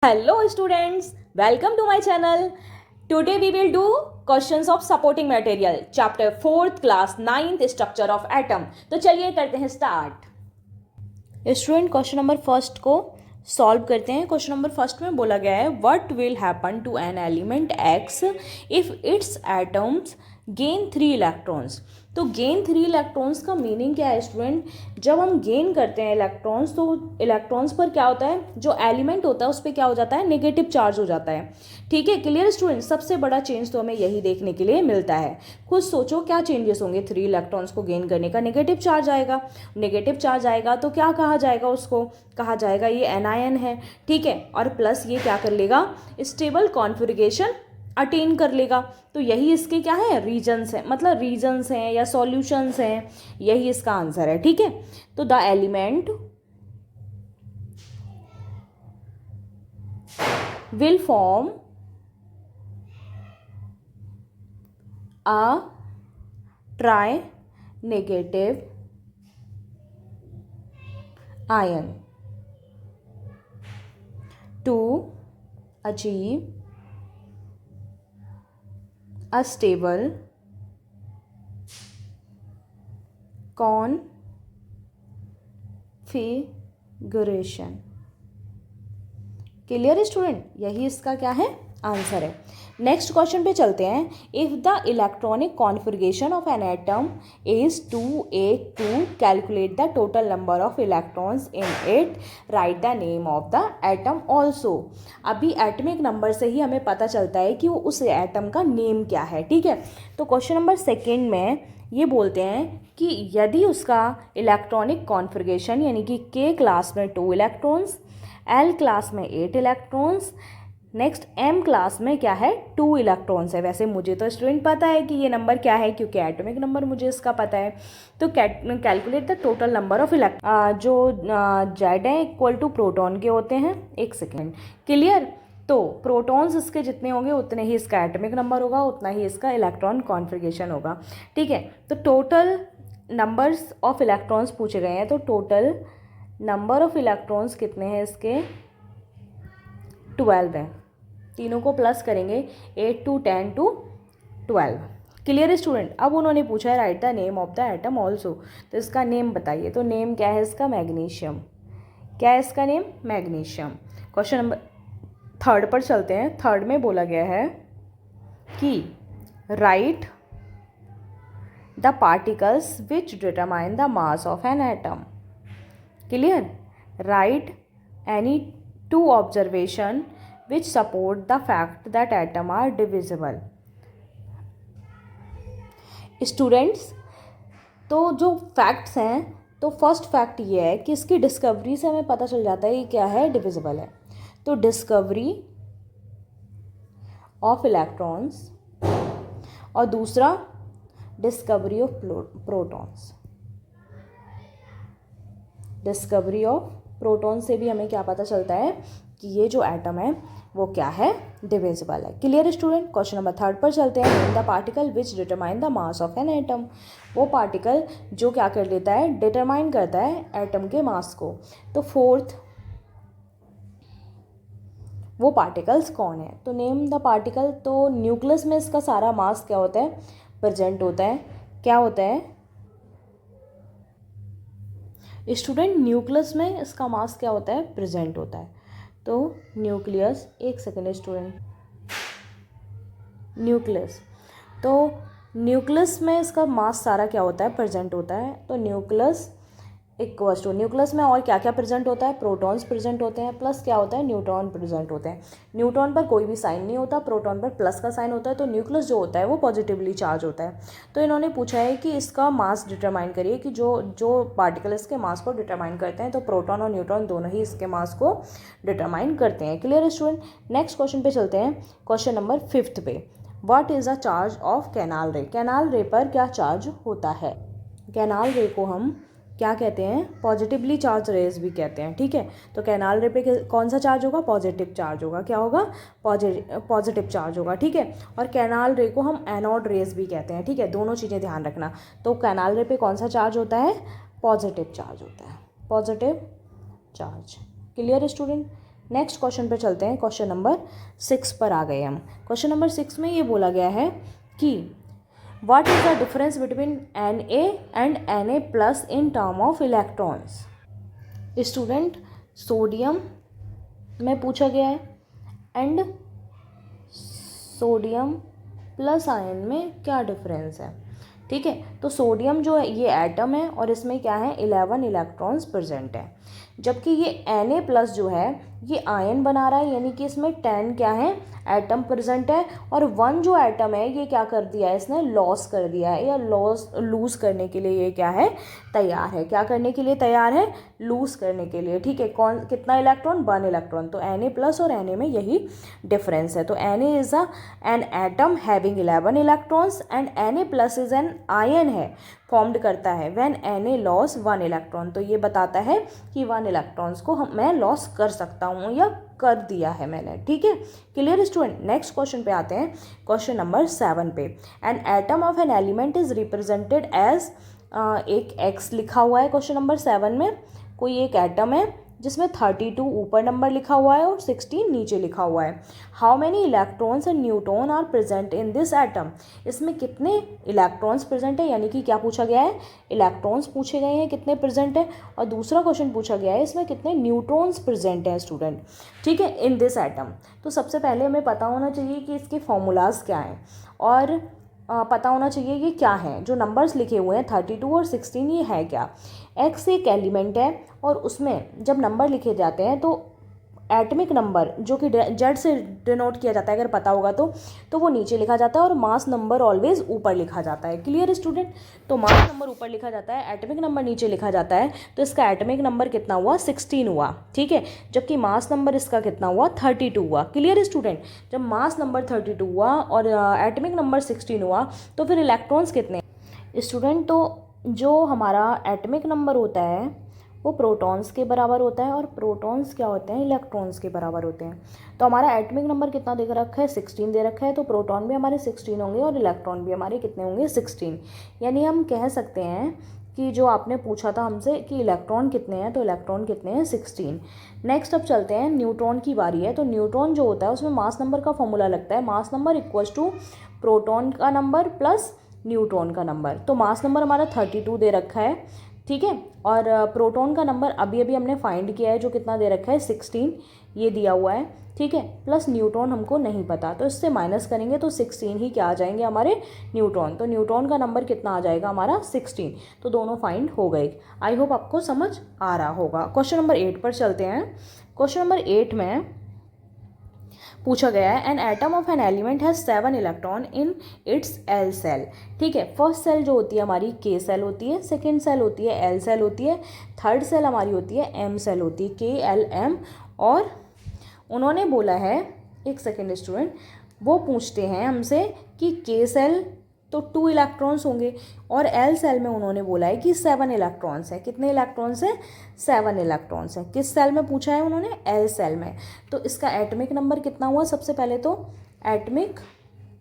Hello students, welcome to my channel. Today we will do questions of supporting material chapter 4th class 9th structure of atom. तो चलिए करते हैं start. Student question number first को solve करते हैं। Question number first में बोला गया है what will happen to an element X if its atoms gain 3 electrons. तो गेन 3 इलेक्ट्रॉन्स का मीनिंग क्या है स्टूडेंट? जब हम गेन करते हैं इलेक्ट्रॉन्स तो इलेक्ट्रॉन्स पर क्या होता है, जो एलिमेंट होता है उस पर क्या हो जाता है, नेगेटिव चार्ज हो जाता है। ठीक है, क्लियर स्टूडेंट? सबसे बड़ा चेंज तो हमें यही देखने के लिए मिलता है। खुद सोचो क्या चेंजेस होंगे। 3 इलेक्ट्रॉन्स को गेन करने का नेगेटिव चार्ज आएगा। नेगेटिव चार्ज आएगा तो क्या कहा जाएगा, उसको कहा जाएगा ये एनायन है। ठीक है, और प्लस ये क्या कर लेगा, स्टेबल कॉन्फ़िगरेशन अटेन कर लेगा। तो यही इसके क्या है, रीजन्स हैं, मतलब रीजन्स हैं या सॉल्यूशंस हैं, यही इसका आंसर है। ठीक है, तो the element will form a tri-negative ion to achieve a stable configuration। Clear student? यही इसका क्या है, आंसर है। नेक्स्ट क्वेश्चन पे चलते हैं। If the electronic configuration of an atom is 2a2 calculate the total number of electrons in it, right the name of the atom also. अभी atomic number से ही हमें पता चलता है कि वो उस एटम का नेम क्या है। ठीक है, तो क्वेश्चन नंबर सेकेंड में ये बोलते हैं कि यदि उसका इलेक्ट्रॉनिक कॉन्फ़िगरेशन यानी कि के क्लास में 2 इलेक्ट्रॉन्स, एल क्लास में 8 इलेक्ट्रॉन्स, नेक्स्ट एम क्लास में क्या है, 2 इलेक्ट्रॉन्स है। वैसे मुझे तो स्टूडेंट पता है कि ये नंबर क्या है क्योंकि एटॉमिक नंबर मुझे इसका पता है। तो calculate the total number of जो जेड है इक्वल टू प्रोटॉन के होते हैं। एक सेकेंड, क्लियर? तो प्रोटॉन्स इसके जितने होंगे उतने ही इसका एटॉमिक नंबर होगा, उतना ही इसका इलेक्ट्रॉन कॉन्फ़िगरेशन होगा। ठीक है, तो टोटल नंबर्स ऑफ इलेक्ट्रॉन्स पूछे गए हैं। तो टोटल नंबर ऑफ इलेक्ट्रॉन्स कितने हैं इसके, 12 है। तीनों को प्लस करेंगे, 8 to 10 to 12। Clear student? अब उन्होंने पूछा है right the name of the atom also. तो इसका नेम बताइए। तो नेम क्या है इसका, मैग्नीशियम। क्या है इसका name, magnesium. Question number third पर चलते हैं। थर्ड में बोला गया है कि right the particles which determine the mass of an atom. Clear? Right any 2 observation which support the fact that atom are divisible। Students, तो जो फैक्ट्स हैं, तो फर्स्ट फैक्ट ये है कि इसकी डिस्कवरी से हमें पता चल जाता है कि क्या है, डिविजिबल है। तो डिस्कवरी ऑफ इलेक्ट्रॉन्स, और दूसरा discovery of protons. Discovery of proton से भी हमें क्या पता चलता है कि ये जो एटम है वो क्या है, डिविजिबल है। Clear student? Question number third पर चलते हैं। Name the particle which determine the mass of an atom. वो पार्टिकल जो क्या कर लेता है, डिटरमाइन करता है एटम के मास को। तो फोर्थ, वो पार्टिकल्स कौन है? तो नेम द पार्टिकल। तो न्यूक्लियस में इसका सारा मास क्या होता है, प्रेजेंट होता है। क्या होता है स्टूडेंट? न्यूक्लियस में इसका मास क्या होता है, प्रेजेंट होता है। तो न्यूक्लियस, एक सेकेंड स्टूडेंट, न्यूक्लियस, तो न्यूक्लियस में इसका मास सारा क्या होता है, प्रेजेंट होता है। तो न्यूक्लियस इक्वल्स टू, न्यूक्लियस में और क्या क्या प्रेजेंट होता है, प्रोटॉन्स प्रेजेंट होते हैं, प्लस क्या होता है, न्यूट्रॉन प्रेजेंट होते हैं। न्यूट्रॉन पर कोई भी साइन नहीं होता, प्रोटॉन पर प्लस का साइन होता है। तो न्यूक्लियस जो होता है वो पॉजिटिवली चार्ज होता है। तो इन्होंने पूछा है कि इसका मास डिटरमाइन करिए, कि जो जो पार्टिकल इसके मास को डिटरमाइन करते हैं। तो प्रोटॉन और न्यूट्रॉन दोनों ही इसके मास को डिटरमाइन करते हैं। Clear student? नेक्स्ट क्वेश्चन पे चलते हैं। क्वेश्चन नंबर 5 पे, what is the charge of canal रे। कैनाल रे पर क्या चार्ज होता है? कैनाल रे को हम क्या कहते हैं, पॉजिटिवली चार्ज रेज भी कहते हैं। ठीक है, तो कैनाल रे पे कौन सा चार्ज होगा, पॉजिटिव चार्ज होगा। क्या होगा, पॉजिटिव चार्ज होगा। ठीक है, और कैनाल रे को हम एनोड रेज भी कहते हैं। ठीक है, दोनों चीज़ें ध्यान रखना। तो कैनाल रे पे कौन सा चार्ज होता है, पॉजिटिव चार्ज होता है, positive charge. Clear student? Next question पे चलते हैं, क्वेश्चन नंबर 6 पर आ गए हम। क्वेश्चन नंबर 6 में ये बोला गया है कि what is the difference between Na and Na+ in term of electrons. Student, sodium में पूछा गया है एंड सोडियम प्लस आयन में क्या डिफरेंस है। ठीक है, तो सोडियम जो है ये एटम है और इसमें क्या है 11 इलेक्ट्रॉन्स प्रेजेंट है, जबकि ये Na+ जो है ये आयन बना रहा है, यानी कि इसमें 10 क्या है एटम प्रेजेंट है, और 1 जो एटम है ये क्या कर दिया है इसने लॉस कर दिया है, या लूज़ करने के लिए ये क्या है तैयार है। क्या करने के लिए तैयार है? लूज़ करने के लिए। ठीक है, कौन कितना इलेक्ट्रॉन? 1 इलेक्ट्रॉन। तो Na+ और Na में यही डिफरेंस है। तो Na is an atom having 11 electrons and Na+ is an ion है, फॉर्म्ड करता है व्हेन Na लॉस 1 इलेक्ट्रॉन। तो ये बताता है कि 1 इलेक्ट्रॉन्स को मैं लॉस कर सकता हूँ या कर दिया है मैंने। ठीक है, क्लियर स्टूडेंट। नेक्स्ट क्वेश्चन पे आते हैं, क्वेश्चन नंबर 7 पे। An atom of an element is represented as, एक X लिखा हुआ है क्वेश्चन नंबर 7 में। कोई एक एटम है जिसमें 32 ऊपर नंबर लिखा हुआ है और 16 नीचे लिखा हुआ है। How many electrons and neutron are present in this atom. इसमें कितने इलेक्ट्रॉन्स प्रेजेंट है, यानी कि क्या पूछा गया है इलेक्ट्रॉन्स पूछे गए हैं कितने प्रेजेंट है, और दूसरा क्वेश्चन पूछा गया है इसमें कितने न्यूट्रॉन्स प्रेजेंट है स्टूडेंट। ठीक है, इन दिस एटम। तो सबसे पहले हमें पता होना चाहिए कि इसके फॉर्मूलाज क्या हैं, और पता होना चाहिए ये क्या है। जो नंबर्स लिखे हुए हैं 32 और 16 ये है क्या। X एक एलिमेंट है और उसमें जब नंबर लिखे जाते हैं तो एटमिक नंबर जो कि जेड से डिनोट किया जाता है, अगर पता होगा तो वो नीचे लिखा जाता है और मास नंबर ऑलवेज ऊपर लिखा जाता है। Clear student. तो मास नंबर ऊपर लिखा जाता है, एटमिक नंबर नीचे लिखा जाता है। तो इसका एटमिक नंबर कितना हुआ 16 हुआ। ठीक है, जबकि मास नंबर इसका कितना हुआ 32 हुआ। Clear student. जब मास नंबर 32 हुआ और एटमिक नंबर 16 हुआ तो फिर इलेक्ट्रॉन्स कितने स्टूडेंट। तो जो हमारा एटमिक नंबर होता है वो प्रोटॉन्स के बराबर होता है, और प्रोटॉन्स क्या होते हैं इलेक्ट्रॉन्स के बराबर होते हैं। तो हमारा एटमिक नंबर कितना दे रखा है 16 दे रखा है, तो प्रोटॉन भी हमारे 16 होंगे और इलेक्ट्रॉन भी हमारे कितने होंगे 16। यानी हम कह सकते हैं कि जो आपने पूछा था हमसे कि इलेक्ट्रॉन कितने हैं, तो इलेक्ट्रॉन कितने हैं 16। नेक्स्ट अब चलते हैं, न्यूट्रॉन की बारी है। तो न्यूट्रॉन जो होता है उसमें मास नंबर का फॉर्मूला लगता है, mass number equals to proton का नंबर प्लस न्यूट्रॉन का नंबर। तो मास नंबर हमारा 32 दे रखा है। ठीक है, और प्रोटॉन का नंबर अभी अभी हमने फाइंड किया है जो कितना दे रखा है 16 ये दिया हुआ है। ठीक है, प्लस न्यूट्रॉन हमको नहीं पता, तो इससे माइनस करेंगे तो 16 ही क्या आ जाएंगे हमारे न्यूट्रॉन। तो न्यूट्रॉन का नंबर कितना आ जाएगा हमारा 16। तो दोनों फाइंड हो गए। आई होप आपको समझ आ रहा होगा। क्वेश्चन नंबर 8 पर चलते हैं। क्वेश्चन नंबर 8 में पूछा गया है an atom of an element has 7 electron in its L shell. ठीक है, फर्स्ट सेल जो होती है हमारी के सेल होती है, सेकेंड सेल होती है एल सेल होती है, थर्ड सेल हमारी होती है एम सेल होती है, KLM। और उन्होंने बोला है, एक सेकेंड स्टूडेंट, वो पूछते हैं हमसे कि के सेल तो 2 इलेक्ट्रॉन्स होंगे और एल सेल में उन्होंने बोला है कि 7 इलेक्ट्रॉन्स है। कितने इलेक्ट्रॉन्स है 7 इलेक्ट्रॉन्स है। किस सेल में पूछा है उन्होंने एल सेल में। तो इसका एटमिक नंबर कितना हुआ सबसे पहले तो एटमिक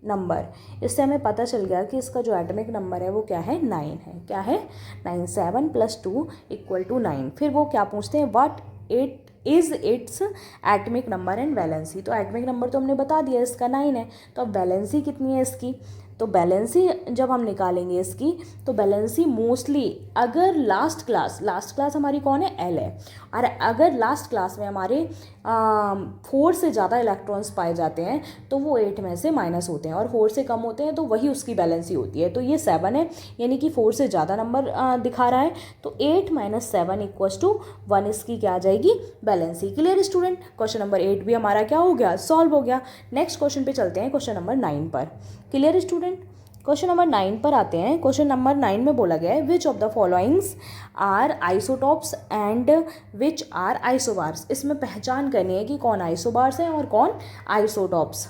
नंबर, इससे हमें पता चल गया कि इसका जो एटमिक नंबर है वो क्या है 9 है। क्या है 9, 7 + 2 = 9। फिर वो क्या पूछते हैं what it is it's atomic number and valency. तो एटमिक नंबर तो हमने बता दिया इसका 9 है, तो अब वैलेंसी कितनी है इसकी। तो बैलेंसी जब हम निकालेंगे इसकी तो बैलेंसी मोस्टली अगर लास्ट क्लास हमारी कौन है एल है, और अगर लास्ट क्लास में हमारे 4 से ज़्यादा इलेक्ट्रॉन्स पाए जाते हैं तो वो 8 में से माइनस होते हैं, और 4 से कम होते हैं तो वही उसकी बैलेंसी होती है। तो ये 7 है, यानी कि 4 से ज़्यादा नंबर दिखा रहा है, तो 8 - 7 = 1 इसकी क्या आ जाएगी valency. Clear student. Question number 8 भी हमारा क्या हो गया सॉल्व हो गया। नेक्स्ट क्वेश्चन पे चलते हैं, क्वेश्चन नंबर 9 पर। Clear student. क्वेश्चन नंबर 9 पर आते हैं। क्वेश्चन नंबर 9 में बोला गया है which of the followings are isotopes and which are isobars. इसमें पहचान करनी है कि कौन आइसोबार्स है और कौन आइसोटॉप्स।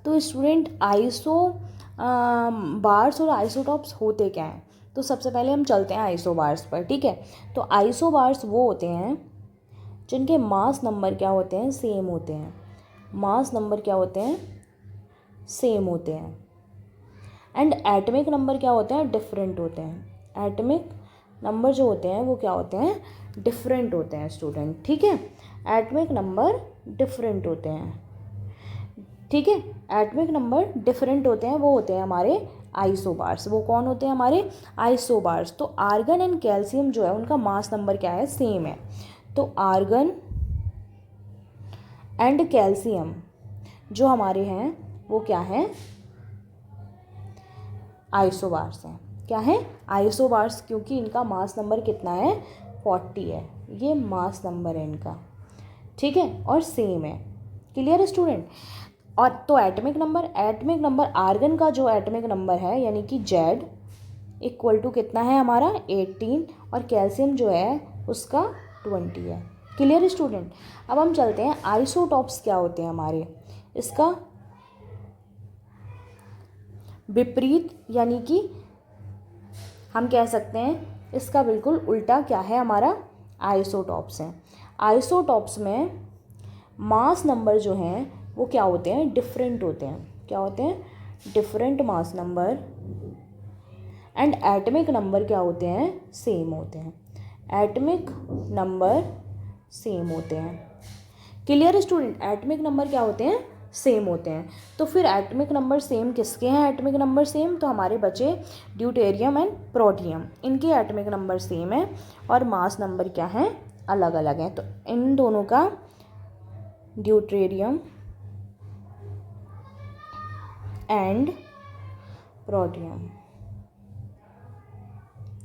तो स्टूडेंट आइसो बार्स और आइसोटॉप्स होते क्या हैं। तो सबसे पहले हम चलते हैं आइसोबार्स पर। ठीक है, तो आइसोबार्स वो होते हैं जिनके मास नंबर क्या होते हैं सेम होते हैं। मास नंबर क्या होते हैं सेम होते हैं, एंड एटमिक नंबर क्या होते हैं डिफरेंट होते हैं। एटमिक नंबर जो होते हैं वो क्या होते हैं डिफरेंट होते हैं स्टूडेंट। ठीक है, एटॉमिक नंबर डिफरेंट होते हैं, ठीक है। एटॉमिक नंबर डिफरेंट होते हैं, वो होते हैं हमारे आइसोबार्स। वो कौन होते हैं हमारे आइसोबार्स। तो आर्गन एंड कैल्शियम जो है उनका मास नंबर क्या है, सेम है। तो आर्गन एंड कैल्शियम जो हमारे हैं वो क्या है, आइसोबार्स हैं। क्या है, आइसोबार्स, क्योंकि इनका मास नंबर कितना है, 40 है। ये मास नंबर है इनका, ठीक है, और सेम है। क्लियर है स्टूडेंट। और तो एटॉमिक नंबर आर्गन का जो एटॉमिक नंबर है यानी कि जेड इक्वल टू कितना है हमारा 18, और कैल्शियम जो है उसका 20 है। Clear student. अब हम चलते हैं आइसोटॉप्स क्या होते हैं हमारे, इसका विपरीत, यानी कि हम कह सकते हैं इसका बिल्कुल उल्टा क्या है हमारा, आइसोटॉप्स हैं। आइसोटॉप्स में मास नंबर जो हैं वो क्या होते हैं, डिफरेंट होते हैं। क्या होते हैं, different mass number, and atomic number क्या होते हैं, सेम होते हैं। एटॉमिक नंबर सेम होते हैं। Clear student. एटॉमिक नंबर क्या होते हैं, सेम होते हैं। तो फिर एटॉमिक नंबर सेम किसके हैं, एटॉमिक नंबर सेम तो हमारे बचे ड्यूटेरियम एंड प्रोटियम, इनके एटॉमिक नंबर सेम है और मास नंबर क्या है, अलग अलग है। तो इन दोनों का ड्यूटेरियम एंड प्रोटियम,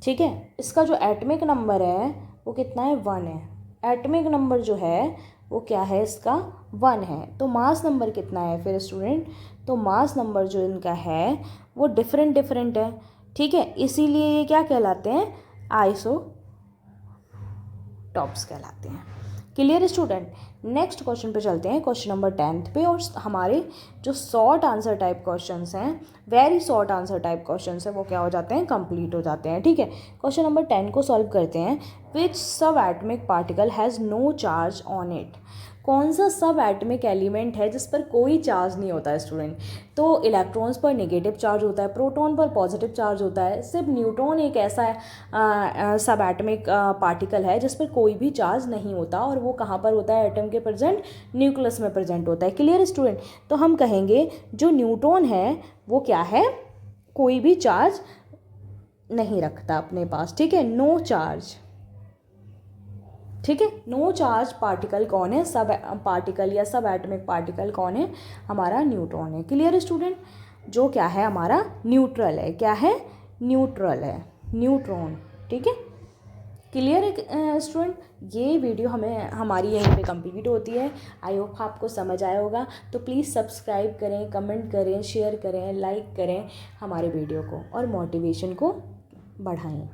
ठीक है। इसका जो एटॉमिक नंबर है वो कितना है, 1 है। एटॉमिक नंबर जो है वो क्या है, इसका 1 है। तो मास नंबर कितना है फिर स्टूडेंट, तो मास नंबर जो इनका है वो डिफरेंट है, ठीक है। इसीलिए ये क्या कहलाते हैं, आइसोटॉप्स कहलाते हैं। Clear student. नेक्स्ट क्वेश्चन पे चलते हैं, क्वेश्चन नंबर 10 पे। और हमारे जो शॉर्ट आंसर टाइप क्वेश्चंस हैं, very short answer type questions हैं, वो क्या हो जाते हैं, कंप्लीट हो जाते हैं, ठीक है। क्वेश्चन नंबर 10 को सॉल्व करते हैं। Which subatomic particle has no charge on it. कौन सा सब एटमिक एलिमेंट है जिस पर कोई चार्ज नहीं होता है स्टूडेंट। तो इलेक्ट्रॉन्स पर नेगेटिव चार्ज होता है, प्रोटॉन पर पॉजिटिव चार्ज होता है, सिर्फ न्यूट्रॉन एक ऐसा सब एटमिक पार्टिकल है जिस पर कोई भी चार्ज नहीं होता, और वो कहाँ पर होता है, एटम के प्रेजेंट न्यूक्लियस में प्रेजेंट होता है। Clear student. तो हम कहेंगे जो न्यूट्रॉन है वो क्या है, कोई भी चार्ज नहीं रखता अपने पास, ठीक है, नो चार्ज, ठीक है। नो चार्ज पार्टिकल कौन है, सब पार्टिकल या सब एटमिक पार्टिकल कौन है, हमारा न्यूट्रॉन है। Clear student. जो क्या है हमारा न्यूट्रल है, क्या है, न्यूट्रल है, न्यूट्रॉन, ठीक है। Clear student. ये वीडियो हमारी यहीं पे कंप्लीट होती है। आई होप आपको समझ आया होगा। तो प्लीज़ सब्सक्राइब करें, कमेंट करें, शेयर करें, लाइक करें हमारे वीडियो को और मोटिवेशन को बढ़ाएं।